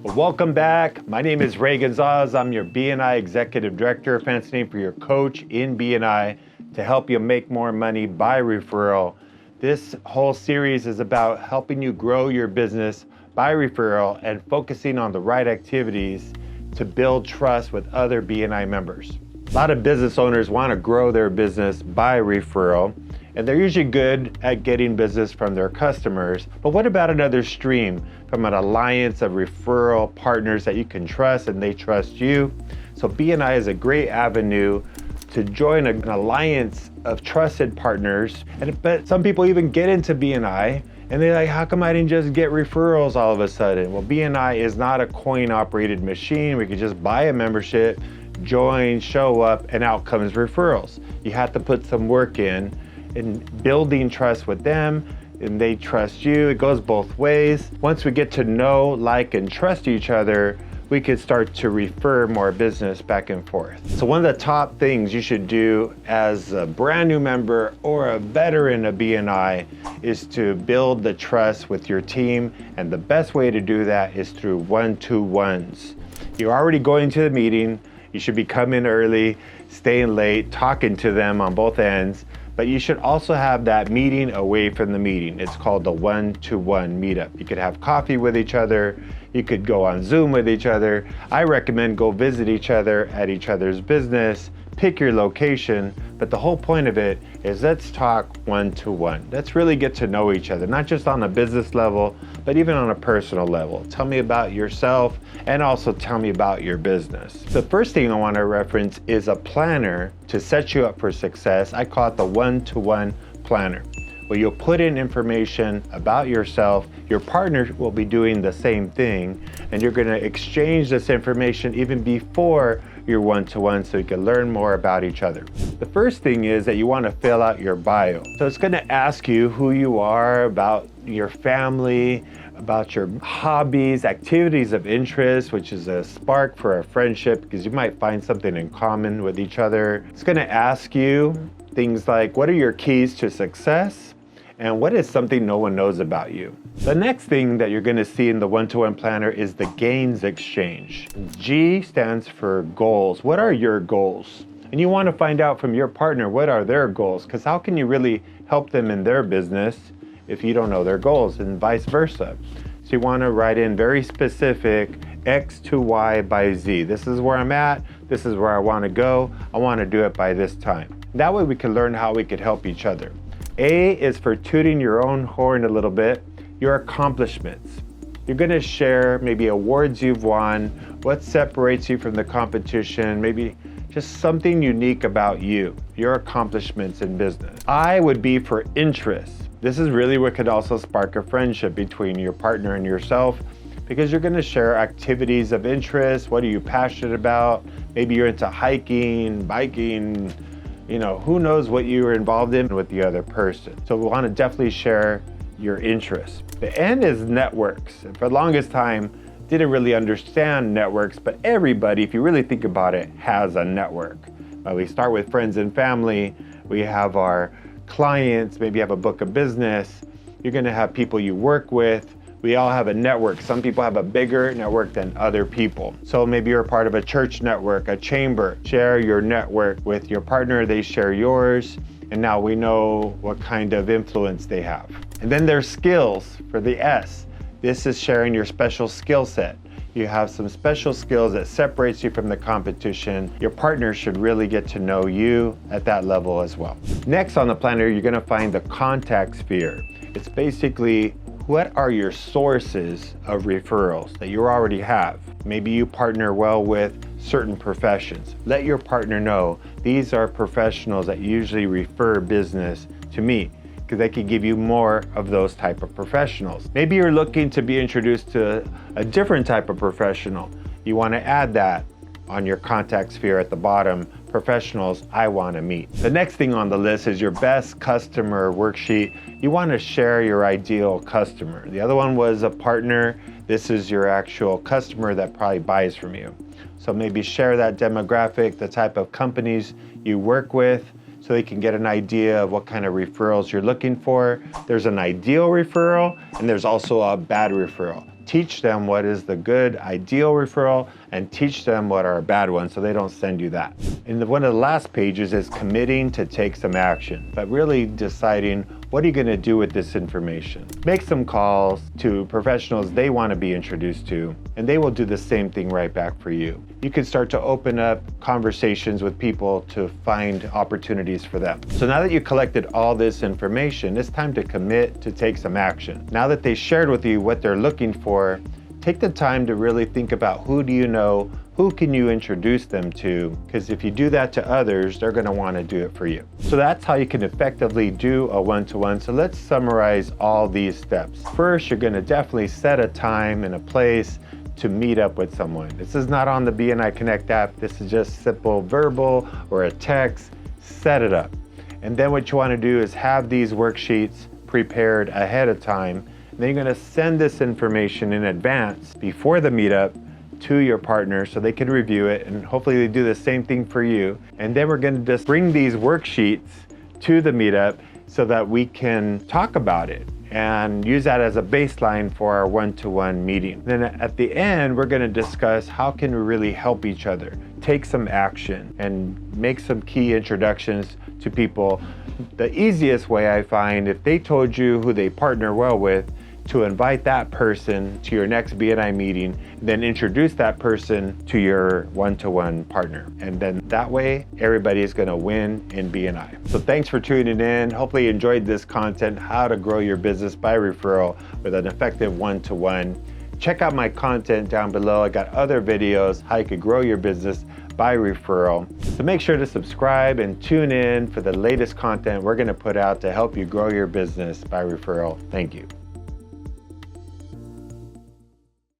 Well, welcome back. My name is Ray Gonzalez. I'm your BNI Executive Director, fancy name for your coach in BNI to help you make more money by referral. This whole series is about helping you grow your business by referral and focusing on the right activities to build trust with other BNI members. A lot of business owners want to grow their business by referral, and they're usually good at getting business from their customers. But what about another stream from an alliance of referral partners that you can trust and they trust you? So BNI is a great avenue to join an alliance of trusted partners. But some people even get into BNI and they're like, how come I didn't just get referrals all of a sudden? Well, BNI is not a coin-operated machine. We could just buy a membership, join, show up, and out comes referrals. You have to put some work in building trust with them, and they trust you. It goes both ways. Once we get to know, like, and trust each other, we could start to refer more business back and forth. So one of the top things you should do as a brand new member or a veteran of BNI is to build the trust with your team, and the best way to do that is through one-to-ones. You're already going to the meeting. You should be coming early, staying late, talking to them on both ends. But you should also have that meeting away from the meeting. It's called the one-to-one meetup. You could have coffee with each other. You could go on Zoom with each other. I recommend go visit each other at each other's business, pick your location, but the whole point of it is let's talk one-to-one. Let's really get to know each other, not just on a business level, but even on a personal level. Tell me about yourself and also tell me about your business. The first thing I want to reference is a planner to set you up for success. I call it the one-to-one planner, where you'll put in information about yourself. Your partner will be doing the same thing, and you're going to exchange this information even before your one-to-one so you can learn more about each other. The first thing is that you want to fill out your bio. So it's going to ask you who you are, about your family, about your hobbies, activities of interest, which is a spark for a friendship because you might find something in common with each other. It's going to ask you things like, what are your keys to success? And what is something no one knows about you? The next thing that you're going to see in the one-to-one planner is the gains exchange. G stands for goals. What are your goals? And you want to find out from your partner what are their goals, because how can you really help them in their business if you don't know their goals, and vice versa. So you want to write in very specific X to Y by Z. This is where I'm at. This is where I want to go. I want to do it by this time. That way we can learn how we could help each other. A is for tooting your own horn a little bit, your accomplishments. You're going to share maybe awards you've won, what separates you from the competition, maybe just something unique about you, your accomplishments in business. I would be for interest. This is really what could also spark a friendship between your partner and yourself, because you're going to share activities of interest. What are you passionate about? Maybe you're into hiking, biking, who knows what you were involved in with the other person. So we want to definitely share your interests. The N is networks. And for the longest time, didn't really understand networks, but everybody, if you really think about it, has a network. We start with friends and family. We have our clients, maybe you have a book of business. You're going to have people you work with. We all have a network. Some people have a bigger network than other people. So maybe you're a part of a church network, a chamber. Share your network with your partner. They share yours. And now we know what kind of influence they have. And then there's skills for the S. This is sharing your special skill set. You have some special skills that separates you from the competition. Your partner should really get to know you at that level as well. Next on the planner, you're going to find the contact sphere. It's basically what are your sources of referrals that you already have. Maybe you partner well with certain professions. Let your partner know these are professionals that usually refer business to me, because they can give you more of those type of professionals. Maybe you're looking to be introduced to a different type of professional. You want to add that on your contact sphere at the bottom, professionals I want to meet. The next thing on the list is your best customer worksheet. You want to share your ideal customer. The other one was a partner. This is your actual customer that probably buys from you. So maybe share that demographic, the type of companies you work with, so they can get an idea of what kind of referrals you're looking for. There's an ideal referral and there's also a bad referral. teach them what is the good ideal referral and teach them what are bad ones so they don't send you that. And one of the last pages is committing to take some action, but really deciding what are you going to do with this information. Make some calls to professionals they want to be introduced to, and they will do the same thing right back for you. You can start to open up conversations with people to find opportunities for them. So now that you collected all this information, it's time to commit to take some action. Now that they shared with you what they're looking for, take the time to really think about who do you know, who can you introduce them to? Because if you do that to others, they're going to want to do it for you. So that's how you can effectively do a one-to-one. So let's summarize all these steps. First, you're going to definitely set a time and a place to meet up with someone. This is not on the BNI Connect app. This is just simple verbal or a text. Set it up. And then what you want to do is have these worksheets prepared ahead of time. And then you're going to send this information in advance before the meetup to your partner so they can review it, and hopefully they do the same thing for you. And then we're going to just bring these worksheets to the meetup so that we can talk about it and use that as a baseline for our one-to-one meeting. Then at the end, we're going to discuss how can we really help each other, take some action, and make some key introductions to people. The easiest way I find, if they told you who they partner well with, to invite that person to your next BNI meeting, then introduce that person to your one-to-one partner. And then that way, everybody is gonna win in BNI. So thanks for tuning in. Hopefully you enjoyed this content, how to grow your business by referral with an effective one-to-one. Check out my content down below. I got other videos, how you could grow your business by referral. So make sure to subscribe and tune in for the latest content we're gonna put out to help you grow your business by referral. Thank you.